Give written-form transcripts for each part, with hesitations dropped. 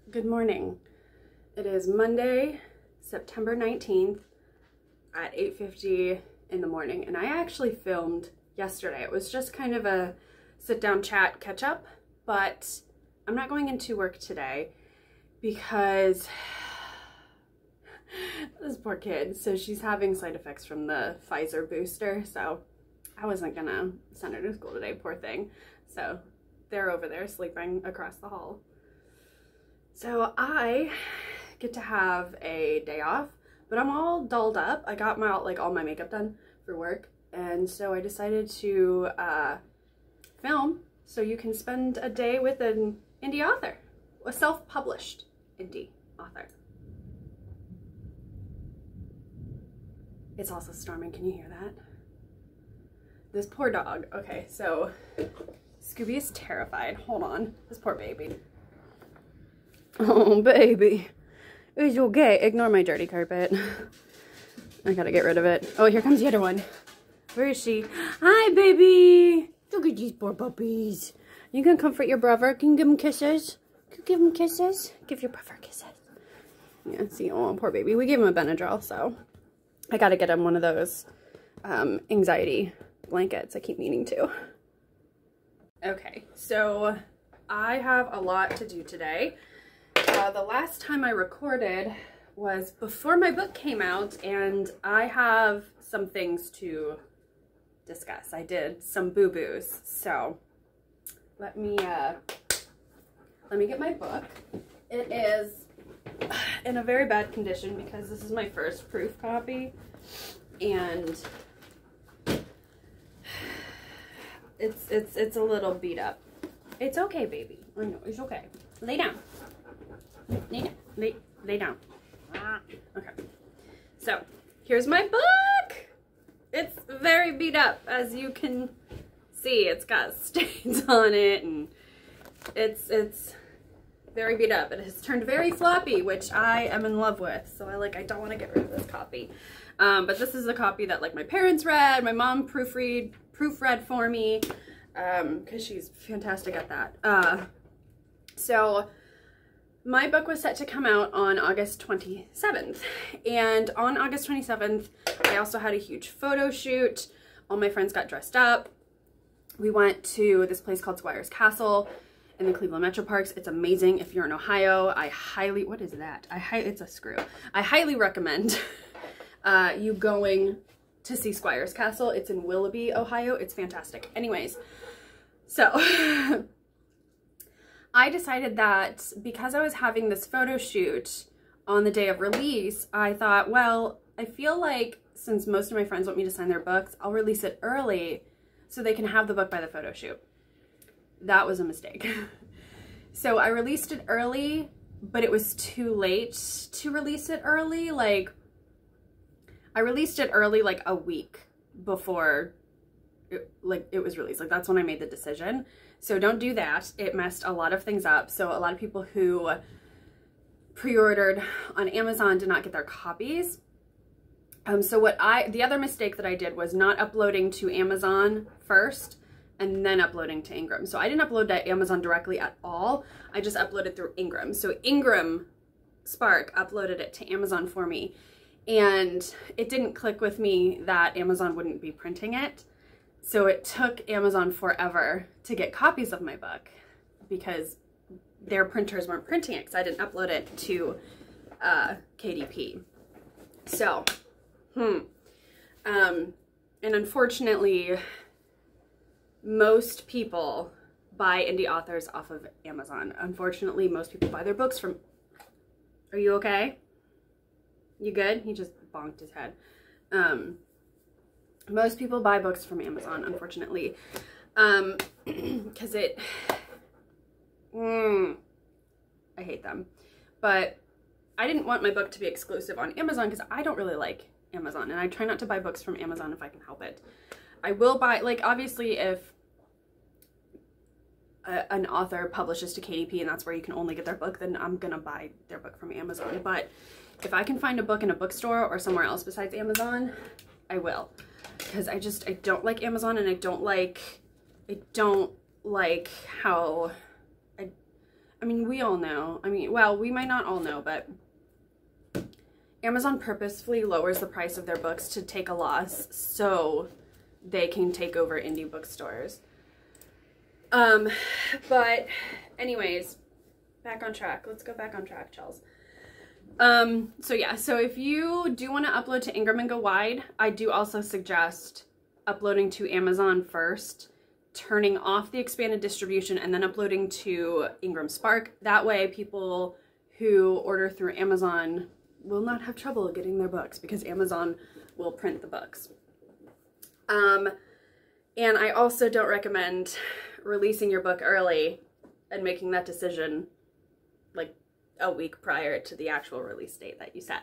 Good morning. It is Monday, September 19th at 8:50 in the morning, and I actually filmed yesterday. It was just kind of a sit-down chat catch-up, but I'm not going into work today because this poor kid, so she's having side effects from the Pfizer booster, so I wasn't gonna send her to school today, poor thing. So they're over there sleeping across the hall. So I get to have a day off, but I'm all dolled up. I got my all my makeup done for work, and so I decided to film so you can spend a day with an indie author, a self-published indie author. It's also storming. Can you hear that? This poor dog. Okay, so Scooby is terrified. Hold on. This poor baby. Oh, baby. It's okay. Ignore my dirty carpet. I gotta get rid of it. Oh, here comes the other one. Where is she? Hi, baby. Look at these poor puppies. You gonna comfort your brother? Can you give him kisses? Can you give him kisses? Give your brother kisses. Yeah, see, oh, poor baby. We gave him a Benadryl, so I gotta get him one of those anxiety blankets. I keep meaning to. Okay, so I have a lot to do today. The last time I recorded was before my book came out, and I have some things to discuss. I did some boo-boos, so let me get my book. It is in a very bad condition because this is my first proof copy, and it's a little beat up. It's okay, baby. I know, it's okay. Lay down. Lay down. Okay. So, here's my book! It's very beat up, as you can see. It's got stains on it, and it's very beat up. It has turned very floppy, which I am in love with, so I don't want to get rid of this copy. But this is a copy that my parents read, my mom proofread for me, because she's fantastic at that. So my book was set to come out on August 27th, and on August 27th, I also had a huge photo shoot. All my friends got dressed up. We went to this place called Squires Castle in the Cleveland Metro Parks. It's amazing. If you're in Ohio, what is that? It's a screw. I highly recommend you going to see Squires Castle. It's in Willoughby, Ohio. It's fantastic. Anyways, so I decided that because I was having this photo shoot on the day of release, I thought, well, I feel like since most of my friends want me to sign their books, I'll release it early so they can have the book by the photo shoot. That was a mistake. So I released it early, but it was too late to release it early. I released it early a week before it was released. That's when I made the decision. So don't do that. It messed a lot of things up. So a lot of people who pre-ordered on Amazon did not get their copies. So the other mistake that I did was not uploading to Amazon first and then uploading to Ingram. So I didn't upload to Amazon directly at all. I just uploaded through Ingram. So Ingram Spark uploaded it to Amazon for me, and it didn't click with me that Amazon wouldn't be printing it. So it took Amazon forever to get copies of my book because their printers weren't printing it because I didn't upload it to KDP. So, and unfortunately, most people buy indie authors off of Amazon. Unfortunately, most people buy their books from... Are you okay? You good? He just bonked his head. Most people buy books from Amazon, unfortunately, because I hate them. But I didn't want my book to be exclusive on Amazon because I don't really like Amazon, and I try not to buy books from Amazon if I can help it. I will buy, obviously if an author publishes to KDP and that's where you can only get their book, then I'm gonna buy their book from Amazon. But if I can find a book in a bookstore or somewhere else besides Amazon, I will. Because I don't like Amazon, and I don't like how I mean, we all know. I mean, well, we might not all know, but Amazon purposefully lowers the price of their books to take a loss so they can take over indie bookstores. But anyways, back on track. Let's go back on track, Chels. So yeah, so if you do want to upload to Ingram and go wide, I do also suggest uploading to Amazon first, turning off the expanded distribution, and then uploading to Ingram Spark. That way people who order through Amazon will not have trouble getting their books because Amazon will print the books. And I also don't recommend releasing your book early and making that decision like a week prior to the actual release date that you set.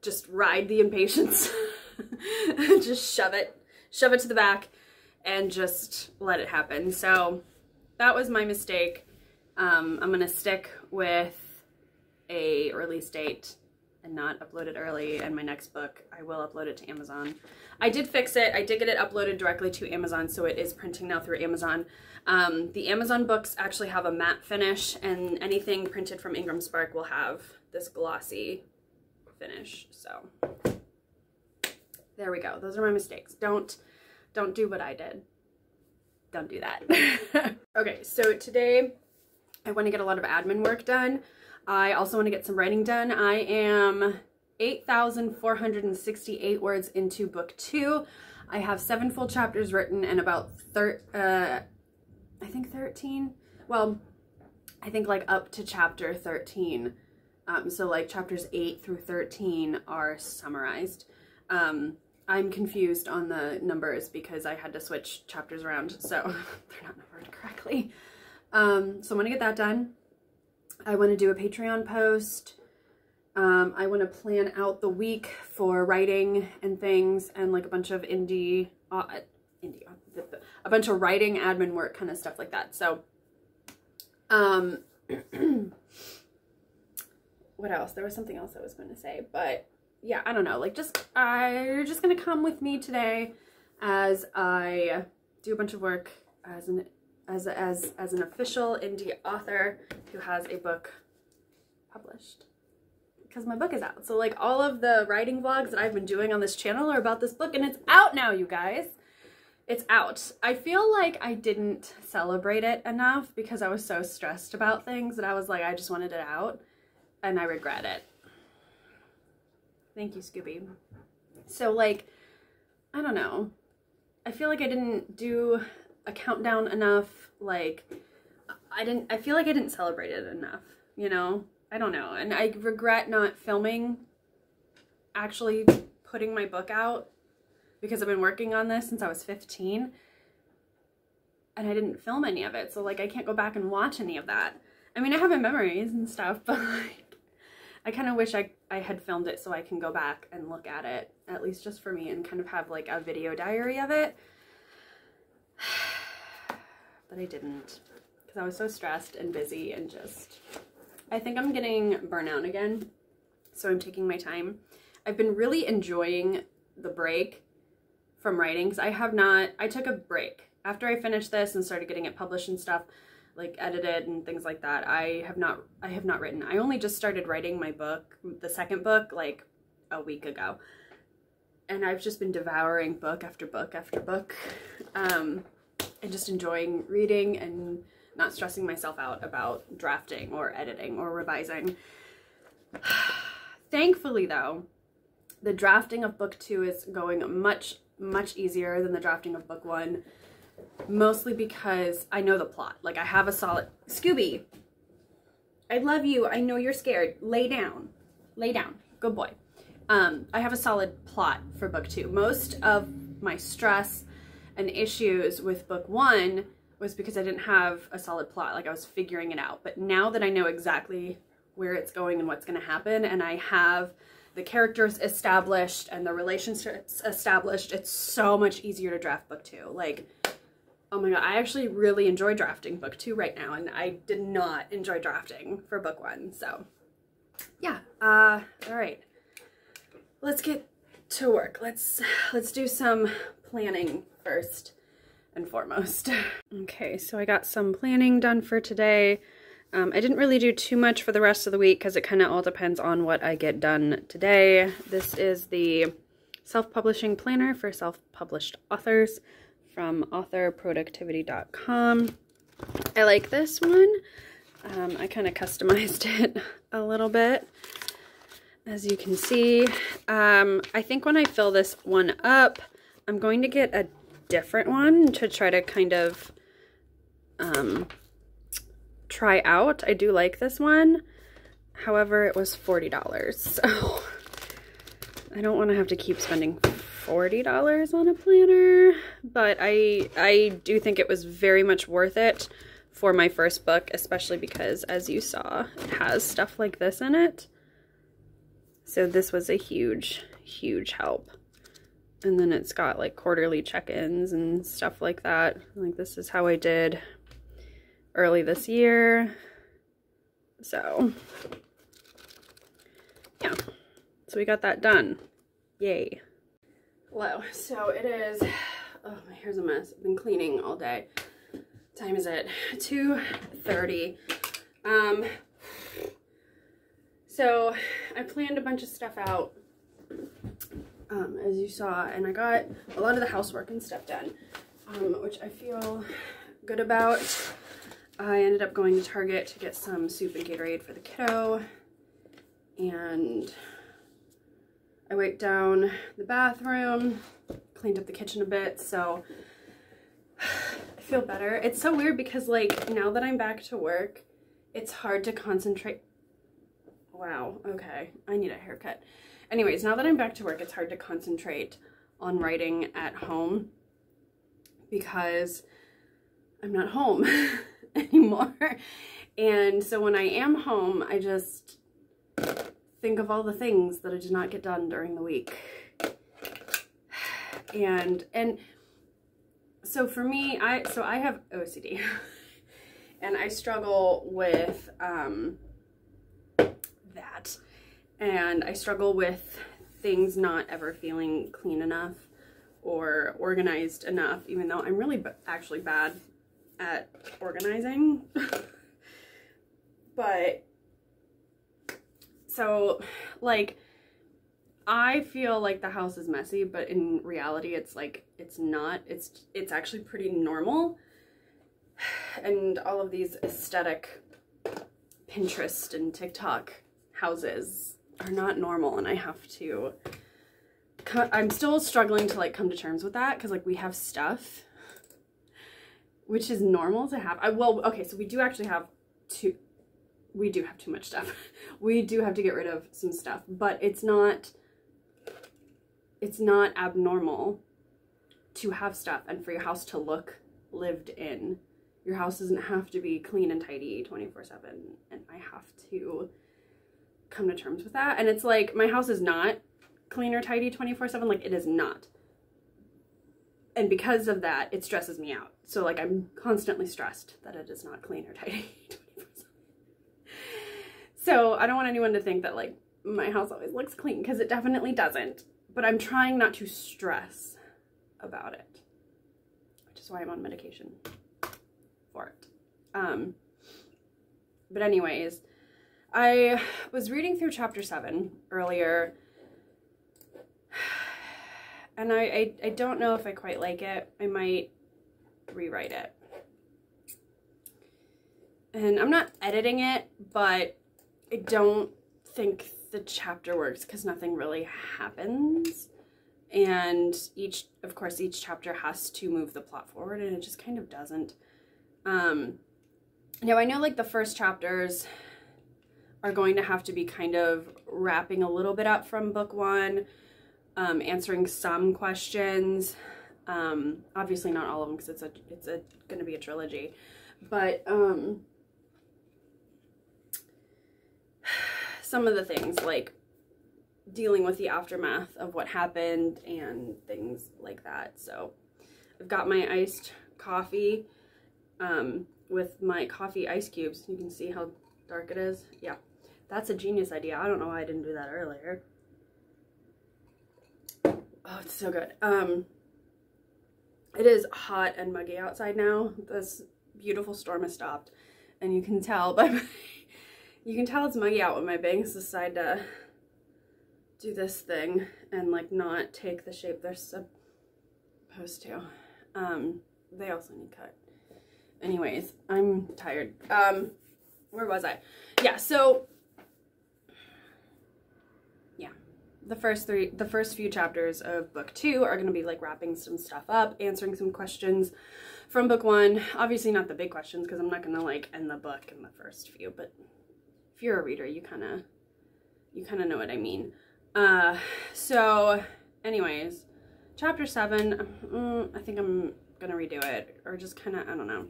Just ride the impatience. Just shove it to the back and just let it happen. So that was my mistake. I'm gonna stick with a release date and not upload it early, and my next book, I will upload it to Amazon. I did fix it. I did get it uploaded directly to Amazon, so it is printing now through Amazon. The Amazon books actually have a matte finish, and anything printed from Ingram Spark will have this glossy finish. So there we go. Those are my mistakes. Don't do what I did. Don't do that. Okay, so today I want to get a lot of admin work done. I also want to get some writing done. I am 8,468 words into book 2. I have 7 full chapters written and about I think 13. Well, I think like up to chapter 13. So like chapters 8 through 13 are summarized. I'm confused on the numbers because I had to switch chapters around, so they're not numbered correctly. So I'm gonna get that done. I want to do a Patreon post. I want to plan out the week for writing and things, and like a bunch of a bunch of writing, admin work, kind of stuff like that. So, what else? There was something else I was going to say, but yeah, I don't know. Like, you're just gonna come with me today as I do a bunch of work as an official indie author who has a book published, because my book is out. So like all of the writing vlogs that I've been doing on this channel are about this book, and it's out now, you guys. It's out. I feel like I didn't celebrate it enough because I was so stressed about things that I was like, I just wanted it out, and I regret it. Thank you, Scooby. So like, I don't know. I feel like I didn't do a countdown enough. Like, I feel like I didn't celebrate it enough, you know? I don't know. And I regret not filming, actually putting my book out, because I've been working on this since I was 15 and I didn't film any of it. So like, I can't go back and watch any of that. I mean, I have my memories and stuff, but like, I kind of wish I had filmed it so I can go back and look at it, at least just for me, and kind of have like a video diary of it. But I didn't, because I was so stressed and busy, and just, I think I'm getting burnout again, so I'm taking my time. I've been really enjoying the break from writing, because I took a break. After I finished this and started getting it published and stuff, like edited and things like that, I have not written. I only just started writing my book, the second book, like a week ago. And I've just been devouring book after book after book. And just enjoying reading and not stressing myself out about drafting or editing or revising. Thankfully though, the drafting of book 2 is going much easier than the drafting of book 1, mostly because I know the plot. Like, I have a solid... Scooby, I love you. I know you're scared. Lay down. Lay down. Good boy. I have a solid plot for book 2. Most of my stress and issues with book 1 was because I didn't have a solid plot. Like, I was figuring it out. But now that I know exactly where it's going and what's going to happen, and I have the characters established and the relationships established, it's so much easier to draft book 2. Like, oh my god, I actually really enjoy drafting book 2 right now, and I did not enjoy drafting for book 1. So yeah, all right, let's get to work. Let's do some planning first. and foremost. Okay, so I got some planning done for today. I didn't really do too much for the rest of the week because it kind of all depends on what I get done today. This is the self-publishing planner for self-published authors from authorproductivity.com. I like this one. I kind of customized it a little bit, as you can see. I think when I fill this one up, I'm going to get a different one to try to kind of try out. I do like this one. However, it was $40, so I don't want to have to keep spending $40 on a planner, but I do think it was very much worth it for my first book, especially because, as you saw, it has stuff like this in it. So this was a huge, huge help. And then it's got like quarterly check-ins and stuff like that. Like, this is how I did early this year. So yeah, so we got that done. Yay. Hello. So it is, oh, my hair's a mess. I've been cleaning all day. What time is it? 2:30. So I planned a bunch of stuff out, as you saw, and I got a lot of the housework and stuff done, which I feel good about. I ended up going to Target to get some soup and Gatorade for the kiddo, and I wiped down the bathroom, cleaned up the kitchen a bit, so I feel better. It's so weird because, like, now that I'm back to work, it's hard to concentrate. Wow, okay, I need a haircut. Anyways, now that I'm back to work, it's hard to concentrate on writing at home because I'm not home anymore. And so when I am home, I just think of all the things that I did not get done during the week. And so for me, I have OCD and I struggle with that. And I struggle with things not ever feeling clean enough or organized enough, even though I'm really actually bad at organizing. But so, like, I feel like the house is messy, but in reality it's like, it's not. It's actually pretty normal. And all of these aesthetic Pinterest and TikTok houses are not normal, and I have to, I'm still struggling to, like, come to terms with that, because, like, we have stuff which is normal to have. Well, okay, so we do actually have too much stuff. We do have to get rid of some stuff, but it's not abnormal to have stuff and for your house to look lived in. Your house doesn't have to be clean and tidy 24/7, and I have to come to terms with that. And it's like, my house is not clean or tidy 24/7, like, it is not. And because of that, it stresses me out. So, like, I'm constantly stressed that it is not clean or tidy 24/7. So I don't want anyone to think that, like, my house always looks clean, because it definitely doesn't. But I'm trying not to stress about it, which is why I'm on medication for it. But anyways, I was reading through chapter 7 earlier, and I don't know if I quite like it. I might rewrite it. And I'm not editing it, but I don't think the chapter works because nothing really happens. And of course, each chapter has to move the plot forward, and it just kind of doesn't. Now, I know, like, the first chapters are going to have to be kind of wrapping a little bit up from book 1, answering some questions. Obviously not all of them, because it's going to be a trilogy. But some of the things, like dealing with the aftermath of what happened and things like that. So I've got my iced coffee with my coffee ice cubes. You can see how dark it is. Yeah, that's a genius idea. I don't know why I didn't do that earlier. Oh, it's so good. It is hot and muggy outside now. This beautiful storm has stopped, and you can tell by you can tell it's muggy out when my bangs decide to do this thing and like not take the shape they're supposed to. They also need cut. Anyways, I'm tired. Where was I? Yeah, so yeah, the first few chapters of book 2 are going to be like wrapping some stuff up, answering some questions from book 1. Obviously not the big questions, because I'm not going to like end the book in the first few, but if you're a reader, you kind of know what I mean. So anyways, chapter 7, I think I'm gonna redo it, or just kind of, I don't know,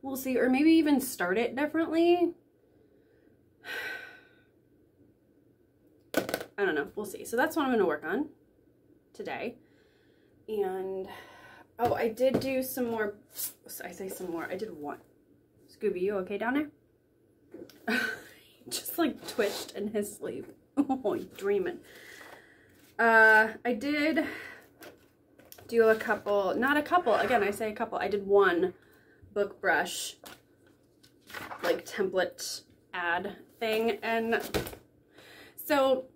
we'll see, or maybe even start it differently. I don't know, we'll see. So that's what I'm gonna work on today. And oh, I did do some more. I say some more, I did one. Scooby, you okay down there? Just like twitched in his sleep. Oh, he's dreaming. I did do a couple, not a couple, again, I say a couple. I did one book brush, like template ad thing. And so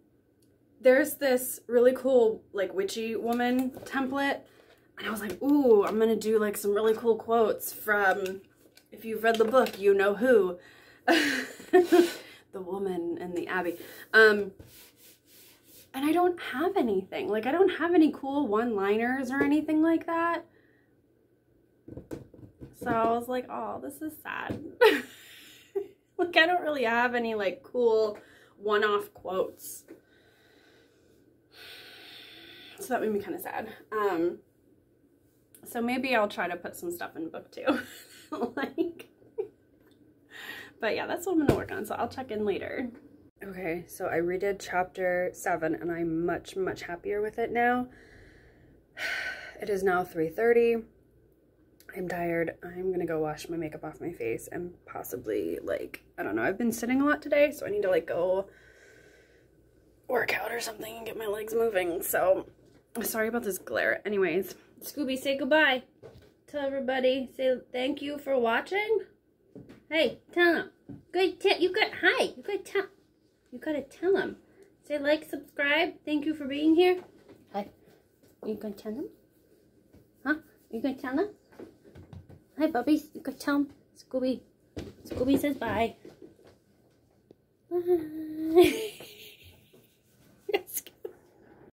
there's this really cool, like witchy woman template. And I was like, ooh, I'm gonna do like some really cool quotes from, if you've read the book, you know who. The woman in the Abbey. And I don't have anything. Like, I don't have any cool one-liners or anything like that. So I was like, oh, this is sad. Like, I don't really have any, like, cool one-off quotes. So that made me kind of sad. So maybe I'll try to put some stuff in book 2. Like, but yeah, that's what I'm going to work on. So I'll check in later. Okay, so I redid chapter 7 and I'm much, much happier with it now. It is now 3:30. I'm tired. I'm gonna go wash my makeup off my face and possibly, like, I don't know, I've been sitting a lot today, so I need to like go work out or something and get my legs moving. So sorry about this glare. Anyways, Scooby, say goodbye. Tell everybody, say thank you for watching. Hey, tell them. You gotta tell them. Say like, subscribe. Thank you for being here. Hi. Are you gonna tell them? Huh? Are you gonna tell them? Hi, puppies. You gotta tell them. Scooby. Scooby says bye. Bye.